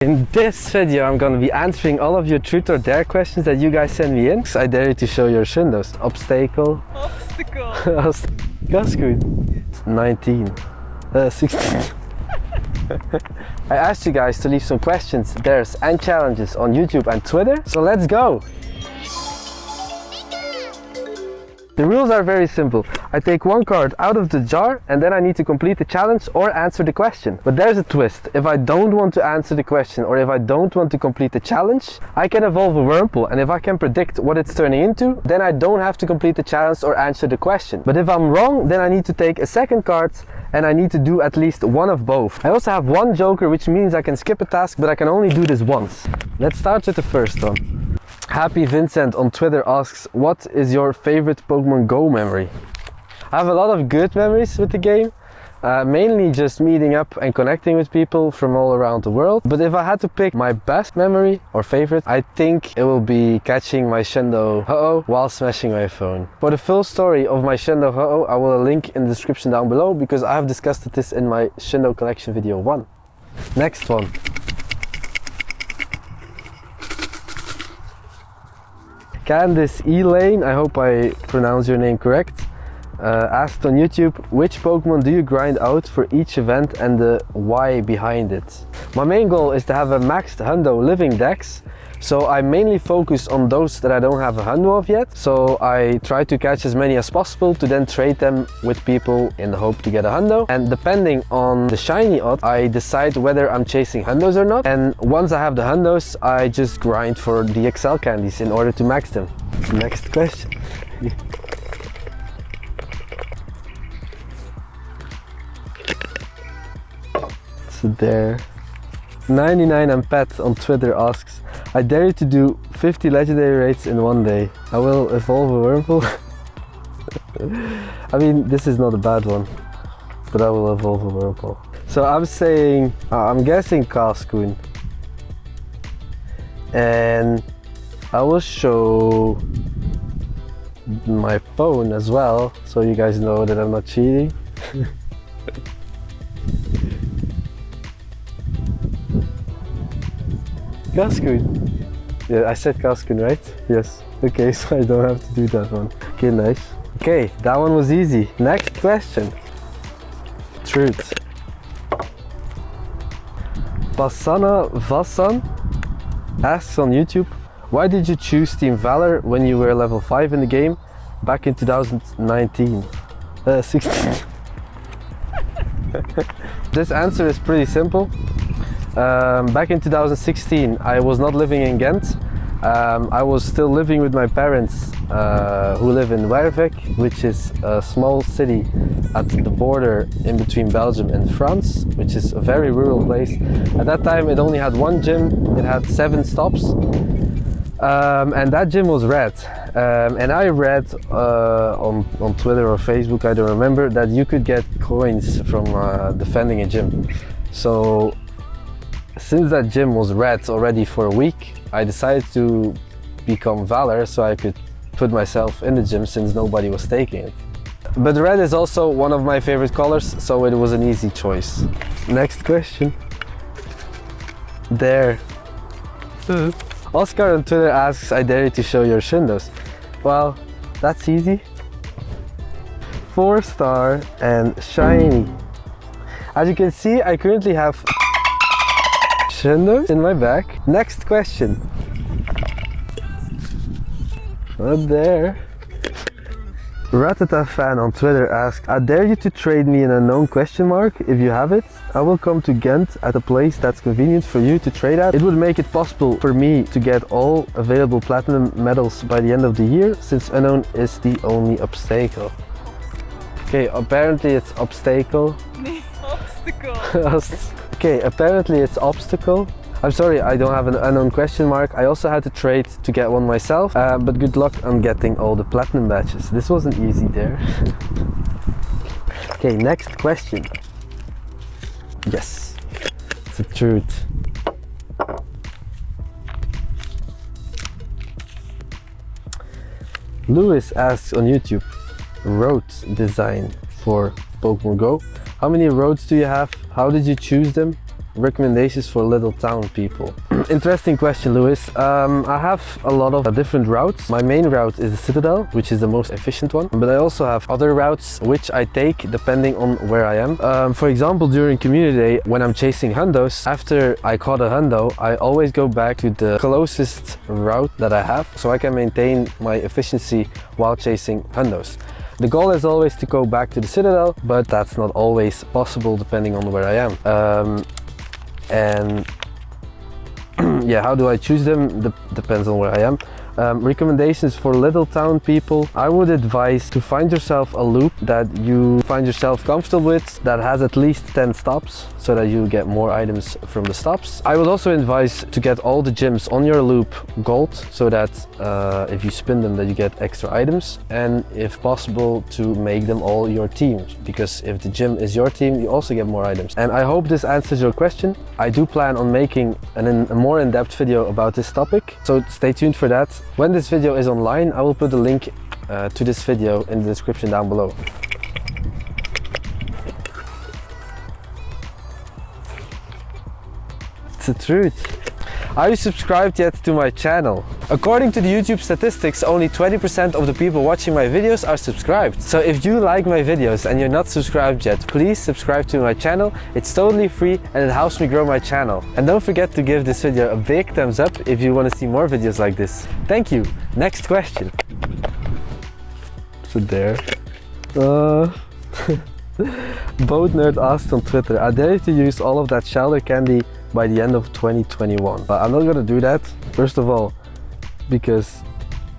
In this video I'm gonna be answering all of your truth or dare questions that you guys send me in. I dare you to show your shundos. Obstacle. That's good. 19. 16. I asked you guys to leave some questions, dares and challenges on YouTube and Twitter. So let's go! The rules are very simple. I take one card out of the jar and then I need to complete the challenge or answer the question. But there's a twist. If I don't want to answer the question or if I don't want to complete the challenge, I can evolve a wurmple, and if I can predict what it's turning into, then I don't have to complete the challenge or answer the question. But if I'm wrong, then I need to take a second card and I need to do at least one of both. I also have one joker, which means I can skip a task, but I can only do this once. Let's start with the first one. Happy Vincent on Twitter asks, what is your favorite Pokemon GO memory? I have a lot of good memories with the game, mainly just meeting up and connecting with people from all around the world. But if I had to pick my best memory or favorite, I think it will be catching my shundo Ho-Oh while smashing my phone. For the full story of my shundo Ho-Oh, I will link in the description down below because I have discussed this in my shundo collection video 1. Next one. Candice Elaine, I hope I pronounce your name correct, asked on YouTube, which Pokemon do you grind out for each event and the why behind it? My main goal is to have a maxed hundo living dex, so I mainly focus on those that I don't have a hundo of yet. So I try to catch as many as possible to then trade them with people in the hope to get a hundo. And depending on the shiny odd, I decide whether I'm chasing hundos or not. And once I have the hundos, I just grind for the XL candies in order to max them. Next question. So there. 99 and Pat on Twitter asks, I dare you to do 50 legendary raids in one day. I will evolve a wurmple. I mean, this is not a bad one, but I will evolve a wurmple. So I'm saying, I'm guessing Cascoon. And I will show my phone as well, so you guys know that I'm not cheating. Cascoon. Yeah, I said Cascoon, right? Yes. Okay, so I don't have to do that one. Okay, nice. Okay, that one was easy. Next question. Truth. Basana Vasan asks on YouTube, why did you choose Team Valor when you were level 5 in the game back in 2019? 16. This answer is pretty simple. Back in 2016, I was not living in Ghent. I was still living with my parents who live in Wervik, which is a small city at the border in between Belgium and France, which is a very rural place. At that time it only had one gym, it had 7 stops, and that gym was red. And I read on Twitter or Facebook, I don't remember, that you could get coins from defending a gym. So since that gym was red already for a week, I decided to become Valor so I could put myself in the gym since nobody was taking it. But red is also one of my favorite colors, so it was an easy choice. Next question. There. Oscar on Twitter asks, I dare you to show your shundos. Well, that's easy. 4-star and shiny. As you can see, I currently have shundos in my back. Next question. Not there. Ratata fan on Twitter asks, I dare you to trade me an unknown question mark. If you have it, I will come to Ghent at a place that's convenient for you to trade at. It would make it possible for me to get all available platinum medals by the end of the year, since Unown is the only obstacle. Okay, apparently it's obstacle. Obstacle. Okay, apparently it's obstacle. I'm sorry, I don't have an unknown question mark. I also had to trade to get one myself, but good luck on getting all the platinum badges. This wasn't easy there. Okay, next question. Yes, it's the truth. Lewis asks on YouTube, road design for Pokemon GO. How many roads do you have? How did you choose them? recommendations for little town people. Interesting question, Lewis. I have a lot of different routes. My main route is the Citadel, which is the most efficient one, but I also have other routes which I take depending on where I am. For example, during community day, when I'm chasing hundos, after I caught a hundo, I always go back to the closest route that I have so I can maintain my efficiency while chasing hundos. The goal is always to go back to the Citadel, but that's not always possible depending on where I am. And yeah, how do I choose them? Depends on where I am. Recommendations for little town people. I would advise to find yourself a loop that you find yourself comfortable with, that has at least 10 stops, so that you get more items from the stops. I would also advise to get all the gyms on your loop gold, so that if you spin them, that you get extra items, and if possible to make them all your team, because if the gym is your team, you also get more items. And I hope this answers your question. I do plan on making a more in-depth video about this topic, so stay tuned for that. When this video is online, I will put a link to this video in the description down below. It's the truth. Are you subscribed yet to my channel? According to the YouTube statistics, only 20% of the people watching my videos are subscribed. So if you like my videos and you're not subscribed yet, please subscribe to my channel. It's totally free and it helps me grow my channel. And don't forget to give this video a big thumbs up if you want to see more videos like this. Thank you. Next question. So there. Boat Nerd asked on Twitter, I dare you to use all of that Shellder candy by the end of 2021. But I'm not gonna do that. First of all, because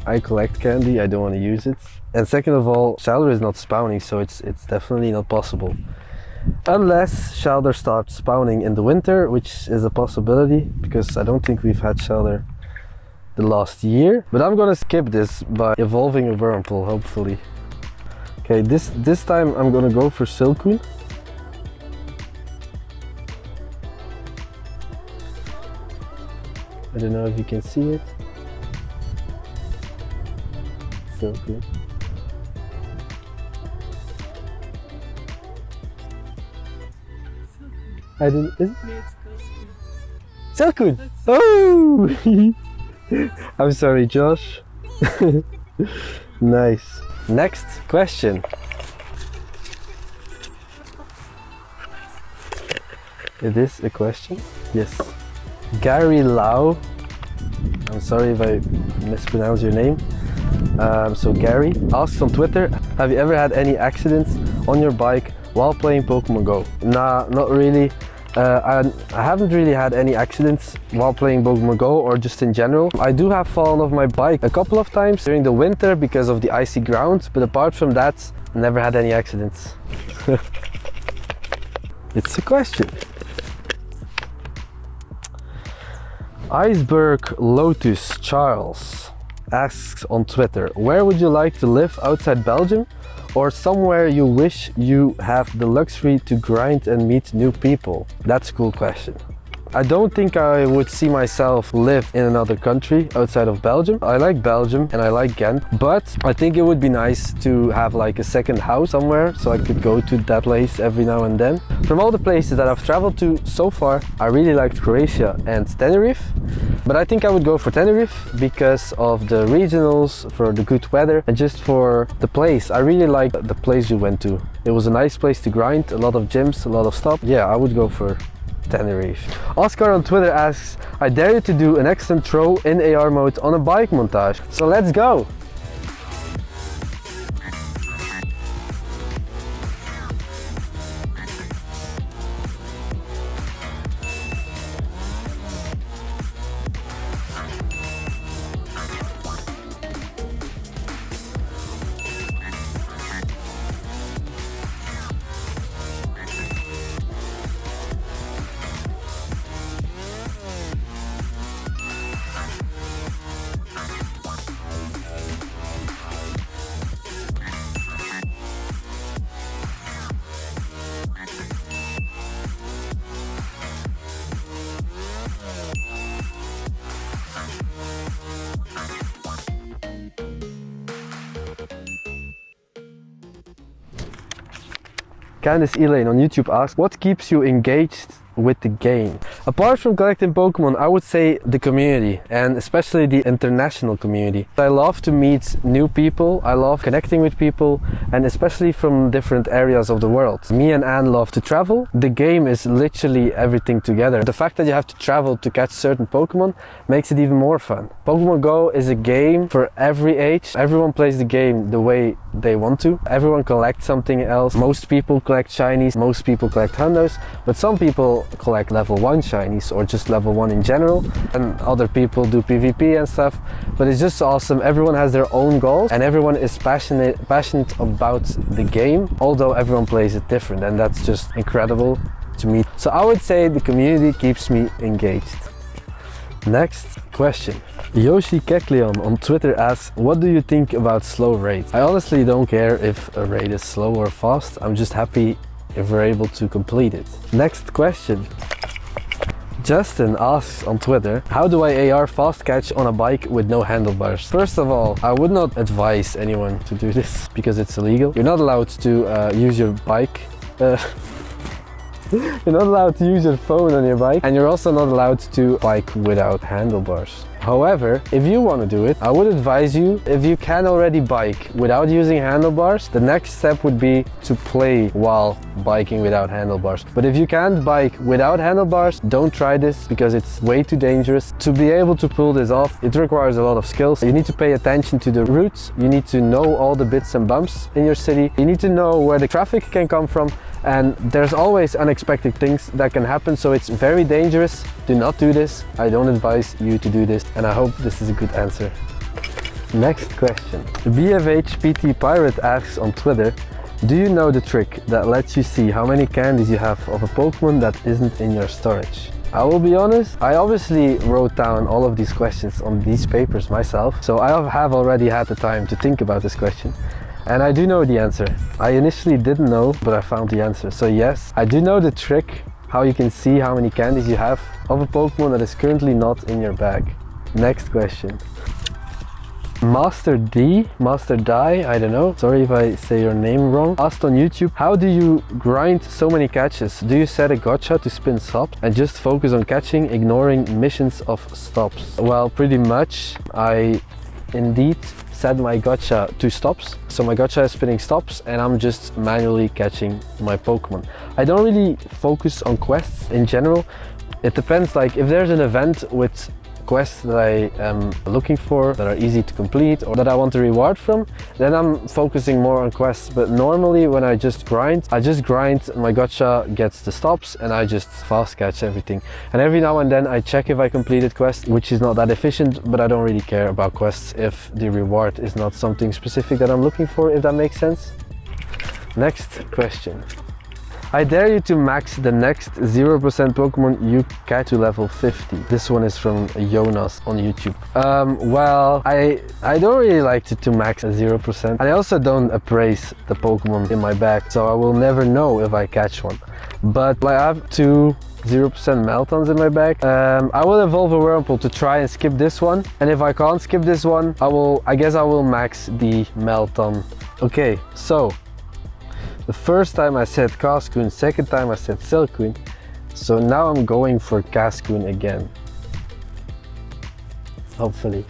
I collect candy, I don't want to use it. And second of all, Shellder is not spawning, so it's definitely not possible. Unless Shellder starts spawning in the winter, which is a possibility, because I don't think we've had Shellder the last year. But I'm gonna skip this by evolving a wurmple, hopefully. Okay, this time I'm gonna go for Silcoon. I don't know if you can see it. So good. I didn't. Is it? So good. Oh! I'm sorry, Josh. Nice. Next question. It is a question? Yes. Gary Lau, I'm sorry if I mispronounce your name. So Gary asks on Twitter, have you ever had any accidents on your bike while playing Pokemon GO? Nah, not really. I haven't really had any accidents while playing Pokemon GO or just in general. I do have fallen off my bike a couple of times during the winter because of the icy ground, but apart from that, never had any accidents. It's a question. Iceberg Lotus Charles asks on Twitter, where would you like to live outside Belgium, or somewhere you wish you have the luxury to grind and meet new people? That's a cool question. I don't think I would see myself live in another country outside of Belgium. I like Belgium and I like Ghent, but I think it would be nice to have like a second house somewhere so I could go to that place every now and then. From all the places that I've traveled to so far, I really liked Croatia and Tenerife, but I think I would go for Tenerife because of the regionals, for the good weather, and just for the place. I really liked the place we went to. It was a nice place to grind, a lot of gyms, a lot of stuff. Yeah, I would go for Tenerife. Oscar on Twitter asks, I dare you to do an excellent throw in AR mode on a bike montage. So let's go! Candice Elaine on YouTube asks, what keeps you engaged with the game? Apart from collecting Pokemon, I would say the community, and especially the international community. I love to meet new people, I love connecting with people, and especially from different areas of the world. Me and Anne love to travel. The game is literally everything together. The fact that you have to travel to catch certain Pokemon makes it even more fun. Pokemon Go is a game for every age. Everyone plays the game the way they want to. Everyone collects something else. Most people collect shinies, most people collect hundos, but some people collect level 1 shinies or just level 1 in general, and other people do PvP and stuff. But it's just awesome. Everyone has their own goals and everyone is passionate about the game, although everyone plays it different, and that's just incredible to me. So I would say the community keeps me engaged. Next question. Yoshi Kekleon on Twitter asks, what do you think about slow raids? I honestly don't care if a raid is slow or fast. I'm just happy if we're able to complete it. Next question. Justin asks on Twitter, how do I AR fast catch on a bike with no handlebars? First of all, I would not advise anyone to do this because it's illegal. You're not allowed to use your bike. You're not allowed to use your phone on your bike, and you're also not allowed to bike without handlebars. However, if you want to do it, I would advise you, if you can already bike without using handlebars, the next step would be to play while biking without handlebars. But if you can't bike without handlebars, don't try this because it's way too dangerous. To be able to pull this off, it requires a lot of skills. You need to pay attention to the routes, you need to know all the bits and bumps in your city, you need to know where the traffic can come from, and there's always unexpected things that can happen, so it's very dangerous. Do not do this. I don't advise you to do this, and I hope this is a good answer. Next question. BFHPT Pirate asks on Twitter, do you know the trick that lets you see how many candies you have of a Pokemon that isn't in your storage? I will be honest, I obviously wrote down all of these questions on these papers myself, so I have already had the time to think about this question. And I do know the answer. I initially didn't know, but I found the answer. So yes, I do know the trick, how you can see how many candies you have of a Pokemon that is currently not in your bag. Next question. Master Die, I don't know, sorry if I say your name wrong, asked on YouTube, how do you grind so many catches? Do you set a gacha to spin stops and just focus on catching, ignoring missions of stops? Well, pretty much. I indeed set my gacha to stops. So my gacha is spinning stops and I'm just manually catching my Pokemon. I don't really focus on quests in general. It depends, like if there's an event with quests that I am looking for, that are easy to complete or that I want a reward from, then I'm focusing more on quests. But normally when I just grind, my gacha gets the stops and I just fast catch everything. And every now and then I check if I completed quests, which is not that efficient, but I don't really care about quests if the reward is not something specific that I'm looking for, if that makes sense. Next question. I dare you to max the next 0% Pokemon you catch to level 50. This one is from Jonas on YouTube. Well, I don't really like to max a 0%. And I also don't appraise the Pokemon in my bag, so I will never know if I catch one. But I have 2 0% Meltons in my bag. I will evolve a Wurmple to try and skip this one. And if I can't skip this one, I guess I will max the Melton. Okay, so the first time I said Cascoon, second time I said Silcoon. So now I'm going for Cascoon again. Hopefully.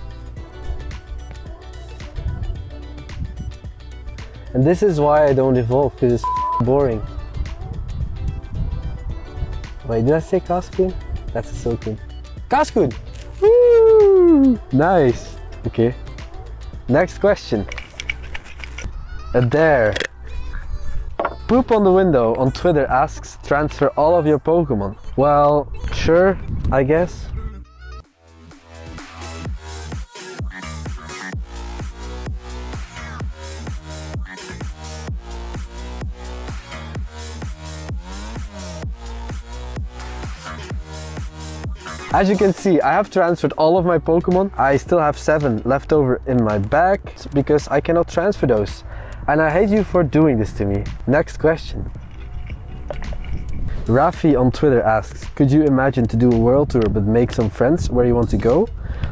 And this is why I don't evolve, because it's boring. Wait, did I say Cascoon? That's a Silcoon. Cascoon! Woo! Nice! Okay. Next question. Adair. Poop on the Window on Twitter asks, transfer all of your Pokemon. Well, sure, I guess. As you can see, I have transferred all of my Pokemon. I still have 7 left over in my bag because I cannot transfer those. And I hate you for doing this to me. Next question. Rafi on Twitter asks, could you imagine to do a world tour but make some friends where you want to go?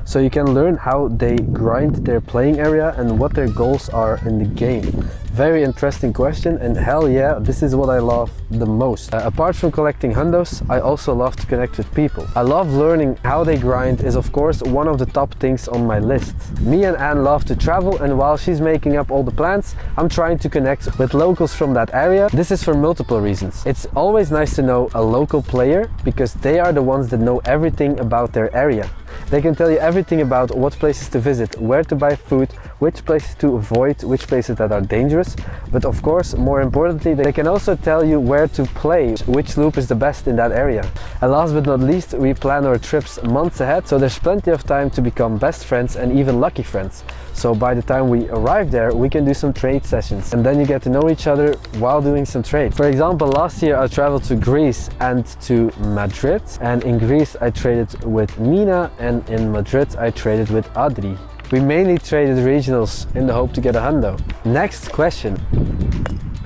So you can learn how they grind their playing area and what their goals are in the game. Very interesting question, and hell yeah, this is what I love the most. Apart from collecting hundos, I also love to connect with people. I love learning how they grind is of course one of the top things on my list. Me and Anne love to travel, and while she's making up all the plans, I'm trying to connect with locals from that area. This is for multiple reasons. It's always nice to know a local player because they are the ones that know everything about their area. They can tell you everything about what places to visit, where to buy food, which places to avoid, which places that are dangerous. But of course, more importantly, they can also tell you where to play, which loop is the best in that area. And last but not least, we plan our trips months ahead, so there's plenty of time to become best friends and even lucky friends. So by the time we arrive there, we can do some trade sessions, and then you get to know each other while doing some trade. For example, last year I traveled to Greece and to Madrid, and in Greece I traded with Nina, and in Madrid I traded with Adri. We mainly traded regionals in the hope to get a hundo. Next question.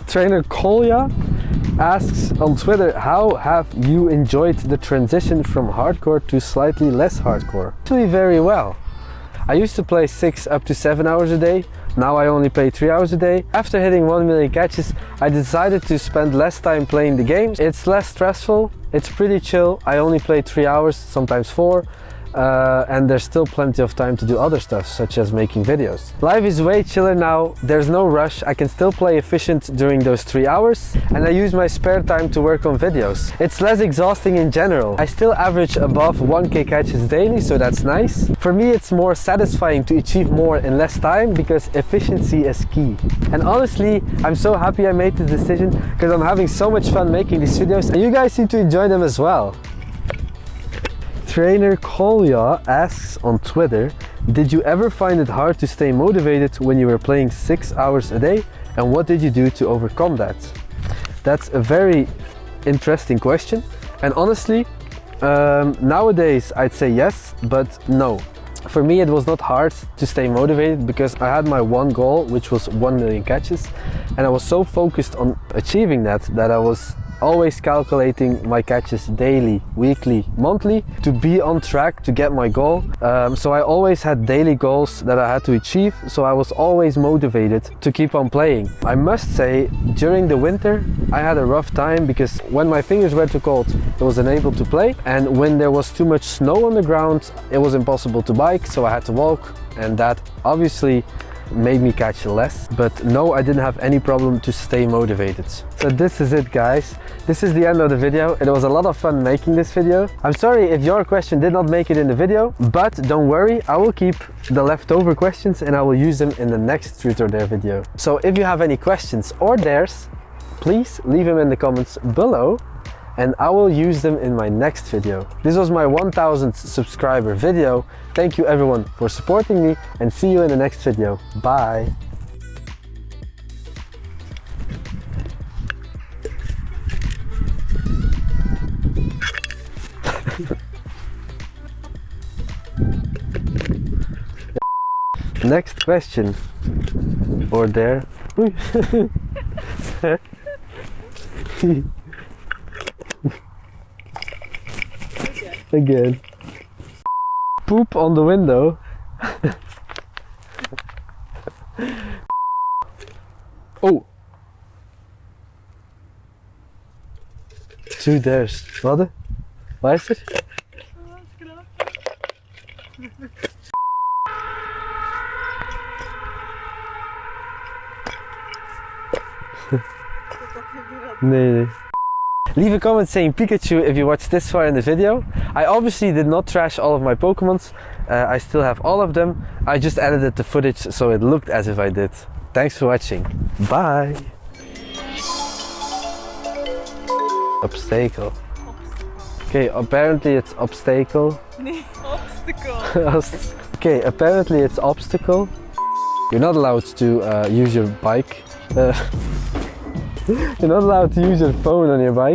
Trainer Kolja asks on Twitter, how have you enjoyed the transition from hardcore to slightly less hardcore? Actually very well. I used to play 6 up to 7 hours a day. Now I only play 3 hours a day. After hitting 1 million catches, I decided to spend less time playing the games. It's less stressful, it's pretty chill. I only play 3 hours, sometimes 4. And there's still plenty of time to do other stuff, such as making videos. Life is way chiller now, there's no rush, I can still play efficient during those 3 hours, and I use my spare time to work on videos. It's less exhausting in general. I still average above 1k catches daily, so that's nice. For me it's more satisfying to achieve more in less time because efficiency is key. And honestly, I'm so happy I made this decision because I'm having so much fun making these videos, and you guys seem to enjoy them as well. Trainer Kolja asks on Twitter, did you ever find it hard to stay motivated when you were playing 6 hours a day, and what did you do to overcome that? That's a very interesting question, and honestly, nowadays I'd say yes, but no. For me it was not hard to stay motivated because I had my one goal, which was 1 million catches, and I was so focused on achieving that I was always calculating my catches daily, weekly, monthly to be on track to get my goal. So I always had daily goals that I had to achieve, so I was always motivated to keep on playing. I must say, during the winter I had a rough time because when my fingers were too cold I was unable to play, and when there was too much snow on the ground it was impossible to bike, so I had to walk, and that obviously made me catch less. But no, I didn't have any problem to stay motivated. So this is it, guys. This is the end of the video. It was a lot of fun making this video. I'm sorry if your question did not make it in the video, but don't worry, I will keep the leftover questions and I will use them in the next Truth or Dare video. So if you have any questions or dares, please leave them in the comments below and I will use them in my next video. This was my 1000th subscriber video. Thank you everyone for supporting me, and see you in the next video. Bye! Next question. Or dare. Again. Poop on the window. Oh. 2 dares. Wat? Waar is het? Nee. Leave a comment saying Pikachu if you watched this far in the video. I obviously did not trash all of my Pokemons. I still have all of them. I just edited the footage so it looked as if I did. Thanks for watching. Bye! Obstacle. Okay, apparently it's obstacle. Nee, obstacle. Okay, apparently it's obstacle. You're not allowed to use your bike. You're not allowed to use your phone on your bike.